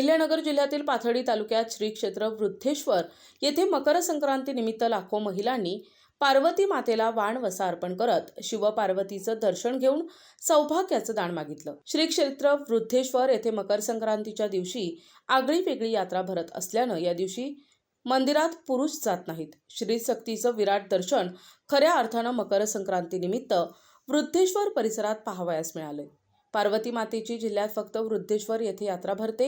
अहिल्यानगर जिल्ह्यातील पाथर्डी तालुक्यात श्री क्षेत्र वृद्धेश्वर येथे मकर संक्रांती निमित्त लाखो महिलांनी पार्वती मातेला वाण वसा अर्पण करत शिवपार्वतीचं दर्शन घेऊन सौभाग्याचं दान मागितलं। श्री क्षेत्र वृद्धेश्वर येथे मकर संक्रांतीच्या दिवशी आगळी वेगळी यात्रा भरत असल्यानं या दिवशी मंदिरात पुरुष जात नाहीत। श्री शक्तीचं विराट दर्शन खऱ्या अर्थानं मकर संक्रांती निमित्त वृद्धेश्वर परिसरात पाहावयास मिळाले। पार्वती मातेची जिल्ह्यात फक्त वृद्धेश्वर येथे यात्रा भरते।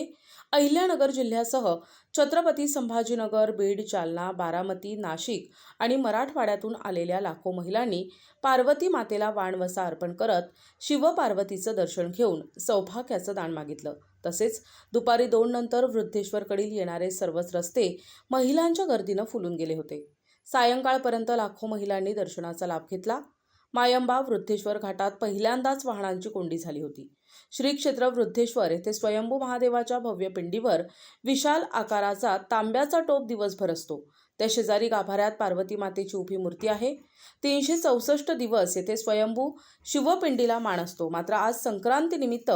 अहिल्यानगर जिल्ह्यासह छत्रपती संभाजीनगर, बीड, जालना, बारामती, नाशिक आणि मराठवाड्यातून आलेल्या लाखो महिलांनी पार्वती मातेला वाण वसा अर्पण करत शिवपार्वतीचं दर्शन घेऊन सौभाग्याचं दान मागितलं। तसेच दुपारी 2 नंतर वृद्धेश्वरकडील येणारे सर्वच रस्ते महिलांच्या गर्दीनं फुलून गेले होते। सायंकाळपर्यंत लाखो महिलांनी दर्शनाचा लाभ घेतला। मायंबा वृद्धेश्वर घाटात पहिल्यांदाच वाहनांची कोंडी झाली होती। श्री क्षेत्र वृद्धेश्वर येथे स्वयंभू महादेवाच्या भव्य पिंडीवर विशाल आकाराचा तांब्याचा टोप दिवसभर असतो। त्या शेजारी गाभाऱ्यात पार्वती मातेची उभी मूर्ती आहे। 364 दिवस येथे स्वयंभू शिवपिंडीला मान असतो। मात्र आज संक्रांती निमित्त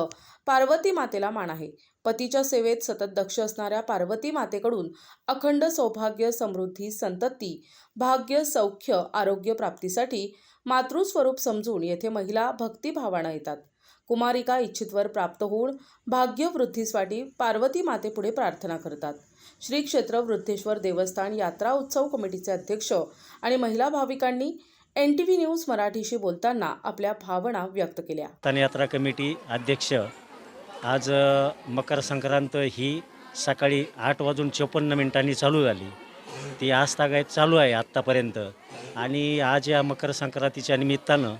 पार्वती मातेला मान आहे। पतीच्या सेवेत सतत दक्ष असणाऱ्या पार्वती मातेकडून अखंड सौभाग्य, समृद्धी, संतती, भाग्य, सौख्य, आरोग्य प्राप्तीसाठी मातृस्वरूप समजून येथे महिला भक्तिभावानं येतात। कुमारिका इच्छितवर प्राप्त होऊन भाग्यवृद्धीसाठी पार्वती मातेपुढे प्रार्थना करतात। श्री क्षेत्र वृद्धेश्वर देवस्थान यात्रा उत्सव कमिटीचे अध्यक्ष आणि महिला भाविकांनी NTV न्यूज मराठीशी बोलताना आपल्या भावना व्यक्त केल्या। यात्रा कमिटी अध्यक्ष आज मकर संक्रांत ही सकाळी 8:54 चालू झाली। ती आजतागायत चालू आहे आत्तापर्यंत। आणि आज या मकर संक्रांतीच्या निमित्तानं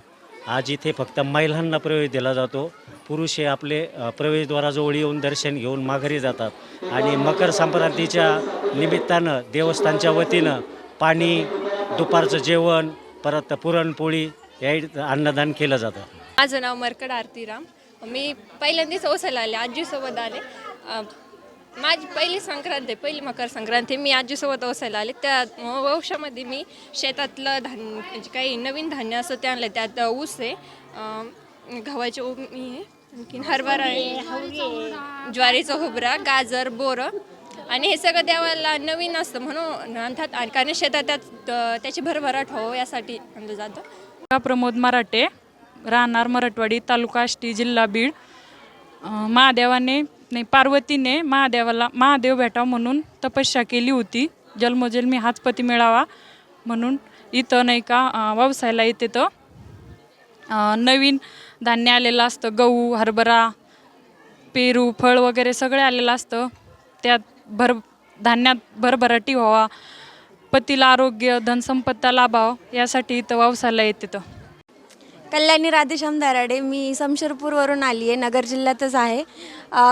आज इथे फक्त महिलांना प्रवेश दिला जातो। पुरुष हे आपले प्रवेशद्वाराजवळ येऊन दर्शन घेऊन माघारी जातात। आणि मकर संक्रांतीच्या निमित्तानं देवस्थानच्या वतीनं पाणी, दुपारचं जेवण, परत पुरणपोळी या अन्नदान केलं जातं। माझं नाव मरकड आरतीराम। मी पहिल्यांदाच ओसायला आले, आजीसोबत आले। माझी पहिली संक्रांत आहे, पहिली मकर संक्रांती मी आजीसोबत ओसायला आले। त्या वंशामध्ये मी शेतातलं धान्य, काही नवीन धान्य असं ते आणलं। त्यात ऊस आहे, गव्हाची ओमी आहे, आणखीन हरभरा आहे, ज्वारीचा हुबरा, गाजर, बोरं आणि हे सगळं देवाला नवीन असतं म्हणून आणतात। आणि कारण शेतात त्याची भरभराट हो यासाठी आणलं जातं। प्रमोद मराठे, राहणार मराठवाडी, तालुका आष्टी, जिल्हा बीड। पार्वतीने महादेव भेटावा म्हणून तपस्या केली होती। जन्मोजन्मी हाच पती मिळावा म्हणून इथं नाही का व्यवसायाला येते तर नवीन धान्य आलेलं असतं। गहू, हरभरा, पेरू, फळ वगैरे सगळे आलेलं असतं। त्यात धान्यात भरभराटी व्हावा, पतीला आरोग्य, धनसंपत्ती लाभावं यासाठी इथं व्यवसायाला येते तर। कल्याणी राधेश्याम दराडे, मी शमशेरपूरवरून आली आहे, नगर जिल्ह्यातच आहे।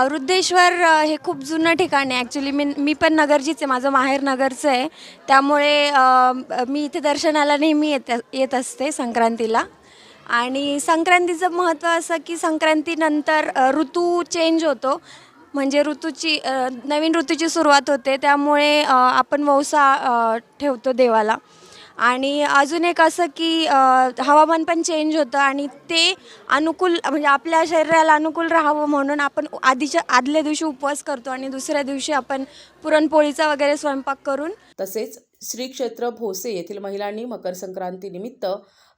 वृद्धेश्वर हे खूप जुनं ठिकाण आहे। ॲक्च्युली मी पण नगरचीच आहे, माझं माहेर नगरचं आहे। त्यामुळे मी इथे दर्शनाला नेहमी येत असते संक्रांतीला। आणि संक्रांतीचं महत्त्व असं की संक्रांतीनंतर ऋतू चेंज होतो, म्हणजे नवीन ऋतूची सुरुवात होते। त्यामुळे आपण वौसा ठेवतो देवाला। आणि अजून एक असं की हवामान पण चेंज होतं आणि ते अनुकूल, म्हणजे आपल्या शरीराला अनुकूल राहावं म्हणून आपण आदल्या दिवशी उपवास करतो आणि दुसऱ्या दिवशी आपण पुरणपोळीचा वगैरे स्वयंपाक करून। तसेच श्री क्षेत्र भोसे येथील महिलांनी मकर संक्रांती निमित्त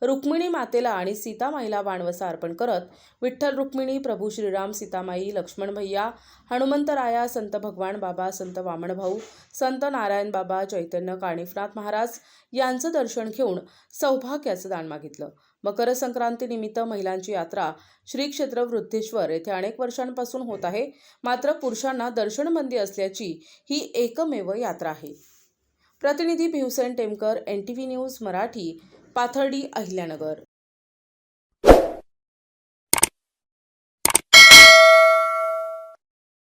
रुक्मिणी मातेला आणि सीतामाईला वाणवसा अर्पण करत विठ्ठल रुक्मिणी, प्रभू श्रीराम, सीतामाई, लक्ष्मण भैया, हनुमंतराया, संत भगवान बाबा, संत वामनभाऊ, संत नारायण बाबा, चैतन्य कानिफनाथ महाराज यांचं दर्शन घेऊन सौभाग्याचं दान मागितलं। मकर संक्रांती निमित्त महिलांची यात्रा श्री क्षेत्र वृद्धेश्वर येथे अनेक वर्षांपासून होत आहे। मात्र पुरुषांना दर्शनबंदी असल्याची ही एकमेव यात्रा आहे। प्रतिनिधी भिवसेन टेमकर, NTV न्यूज मराठी, पाथर्डी, अहिल्यानगर।